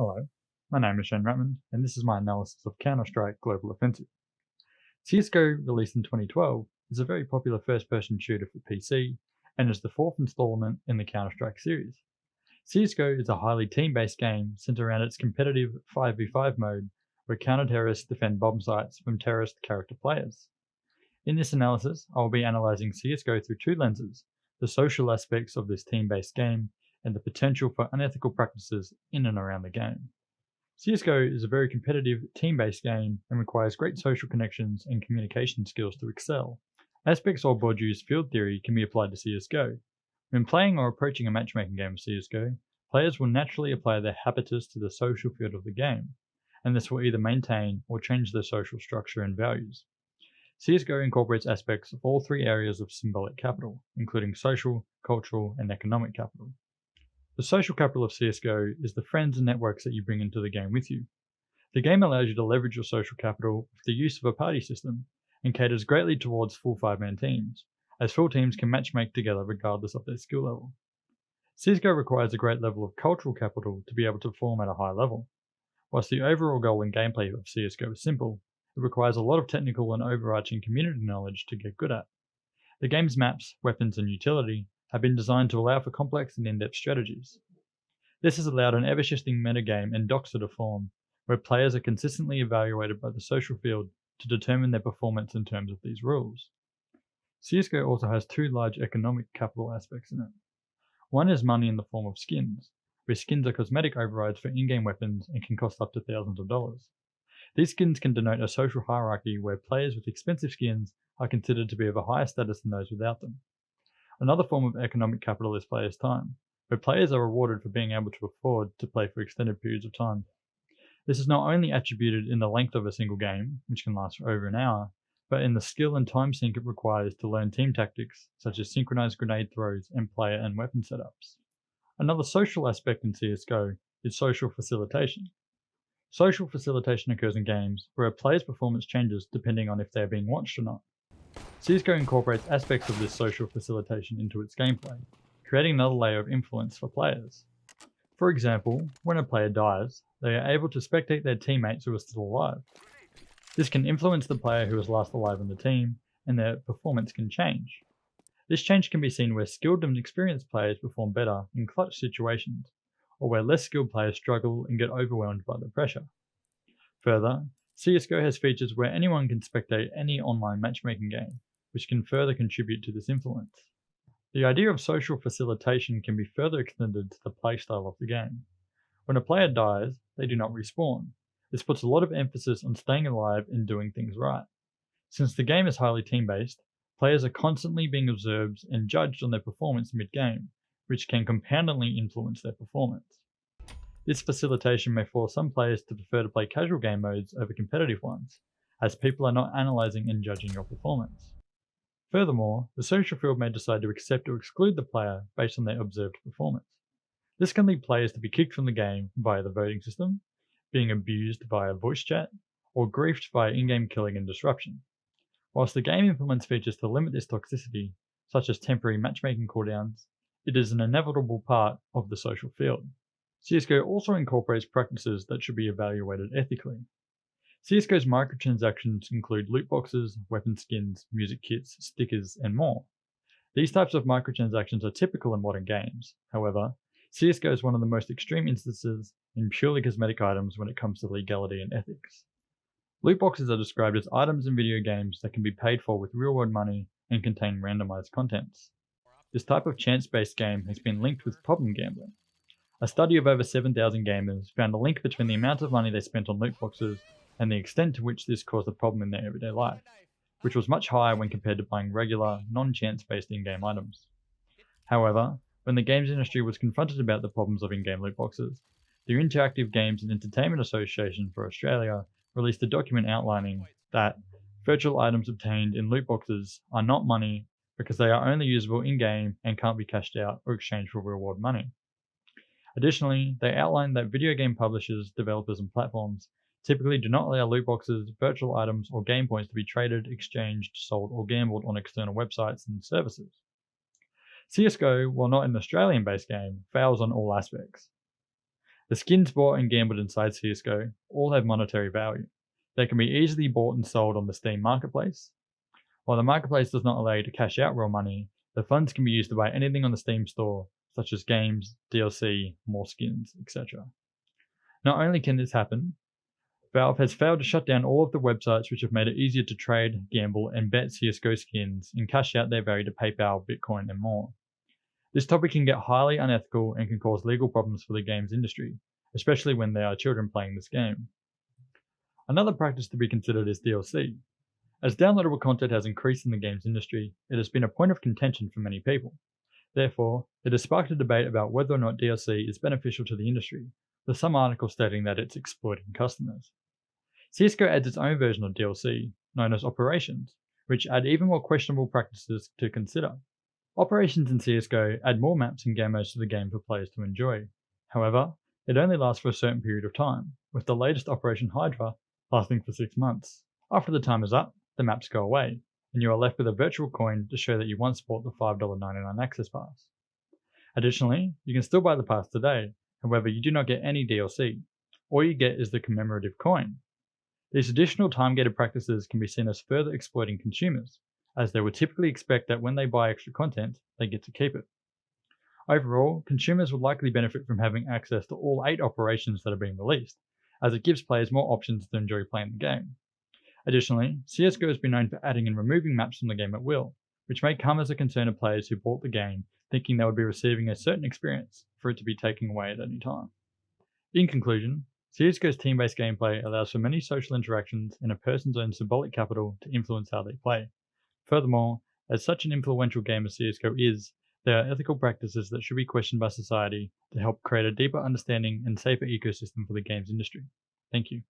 Hello, my name is Rapmund, and this is my analysis of Counter-Strike Global Offensive. CSGO, released in 2012, is a very popular first-person shooter for PC, and is the fourth installment in the Counter-Strike series. CSGO is a highly team-based game centered around its competitive 5v5 mode, where counter-terrorists defend bomb sites from terrorist character players. In this analysis, I will be analysing CSGO through two lenses: the social aspects of this team-based game, and the potential for unethical practices in and around the game. CSGO is a very competitive, team-based game and requires great social connections and communication skills to excel. Aspects of Bourdieu's field theory can be applied to CSGO. When playing or approaching a matchmaking game of CSGO, players will naturally apply their habitus to the social field of the game, and this will either maintain or change their social structure and values. CSGO incorporates aspects of all three areas of symbolic capital, including social, cultural, and economic capital. The social capital of CSGO is the friends and networks that you bring into the game with you. The game allows you to leverage your social capital with the use of a party system, and caters greatly towards full 5-man teams, as full teams can matchmake together regardless of their skill level. CSGO requires a great level of cultural capital to be able to perform at a high level. Whilst the overall goal and gameplay of CSGO is simple, it requires a lot of technical and overarching community knowledge to get good at. The game's maps, weapons, and utility have been designed to allow for complex and in-depth strategies. This has allowed an ever-shifting metagame and doxa to form, where players are consistently evaluated by the social field to determine their performance in terms of these rules. CSGO also has two large economic capital aspects in it. One is money in the form of skins, where skins are cosmetic overrides for in-game weapons and can cost up to thousands of dollars. These skins can denote a social hierarchy where players with expensive skins are considered to be of a higher status than those without them. Another form of economic capital is players' time, where players are rewarded for being able to afford to play for extended periods of time. This is not only attributed in the length of a single game, which can last for over an hour, but in the skill and time sink it requires to learn team tactics, such as synchronized grenade throws and player and weapon setups. Another social aspect in CSGO is social facilitation. Social facilitation occurs in games where a player's performance changes depending on if they are being watched or not. CSGO incorporates aspects of this social facilitation into its gameplay, creating another layer of influence for players. For example, when a player dies, they are able to spectate their teammates who are still alive. This can influence the player who is last alive in the team, and their performance can change. This change can be seen where skilled and experienced players perform better in clutch situations, or where less skilled players struggle and get overwhelmed by the pressure. Further, CSGO has features where anyone can spectate any online matchmaking game, which can further contribute to this influence. The idea of social facilitation can be further extended to the playstyle of the game. When a player dies, they do not respawn. This puts a lot of emphasis on staying alive and doing things right. Since the game is highly team-based, players are constantly being observed and judged on their performance mid-game, which can compoundingly influence their performance. This facilitation may force some players to prefer to play casual game modes over competitive ones, as people are not analysing and judging your performance. Furthermore, the social field may decide to accept or exclude the player based on their observed performance. This can lead players to be kicked from the game via the voting system, being abused via voice chat, or griefed via in-game killing and disruption. Whilst the game implements features to limit this toxicity, such as temporary matchmaking cooldowns, it is an inevitable part of the social field. CSGO also incorporates practices that should be evaluated ethically. CSGO's microtransactions include loot boxes, weapon skins, music kits, stickers, and more. These types of microtransactions are typical in modern games. However, CSGO is one of the most extreme instances in purely cosmetic items when it comes to legality and ethics. Loot boxes are described as items in video games that can be paid for with real-world money and contain randomized contents. This type of chance-based game has been linked with problem gambling. A study of over 7,000 gamers found a link between the amount of money they spent on loot boxes and the extent to which this caused a problem in their everyday life, which was much higher when compared to buying regular, non-chance-based in-game items. However, when the games industry was confronted about the problems of in-game loot boxes, the Interactive Games and Entertainment Association for Australia released a document outlining that virtual items obtained in loot boxes are not money because they are only usable in-game and can't be cashed out or exchanged for real-world money. Additionally, they outlined that video game publishers, developers, and platforms typically do not allow loot boxes, virtual items, or game points to be traded, exchanged, sold, or gambled on external websites and services. CSGO, while not an Australian-based game, fails on all aspects. The skins bought and gambled inside CSGO all have monetary value. They can be easily bought and sold on the Steam marketplace. While the marketplace does not allow you to cash out real money, the funds can be used to buy anything on the Steam store, such as games, DLC, more skins, etc. Not only can this happen, Valve has failed to shut down all of the websites which have made it easier to trade, gamble, and bet CSGO skins and cash out their value to PayPal, Bitcoin, and more. This topic can get highly unethical and can cause legal problems for the games industry, especially when there are children playing this game. Another practice to be considered is DLC. As downloadable content has increased in the games industry, it has been a point of contention for many people. Therefore, it has sparked a debate about whether or not DLC is beneficial to the industry, with some articles stating that it's exploiting customers. CSGO adds its own version of DLC, known as Operations, which add even more questionable practices to consider. Operations in CSGO add more maps and game modes to the game for players to enjoy. However, it only lasts for a certain period of time, with the latest Operation Hydra lasting for 6 months. After the time is up, the maps go away, and you are left with a virtual coin to show that you once bought the $5.99 access pass. Additionally, you can still buy the pass today, however you do not get any DLC. All you get is the commemorative coin. These additional time-gated practices can be seen as further exploiting consumers, as they would typically expect that when they buy extra content, they get to keep it. Overall, consumers would likely benefit from having access to all 8 operations that are being released, as it gives players more options to enjoy playing the game. Additionally, CSGO has been known for adding and removing maps from the game at will, which may come as a concern of players who bought the game thinking they would be receiving a certain experience for it to be taken away at any time. In conclusion, CSGO's team-based gameplay allows for many social interactions and a person's own symbolic capital to influence how they play. Furthermore, as such an influential game as CSGO is, there are ethical practices that should be questioned by society to help create a deeper understanding and safer ecosystem for the games industry. Thank you.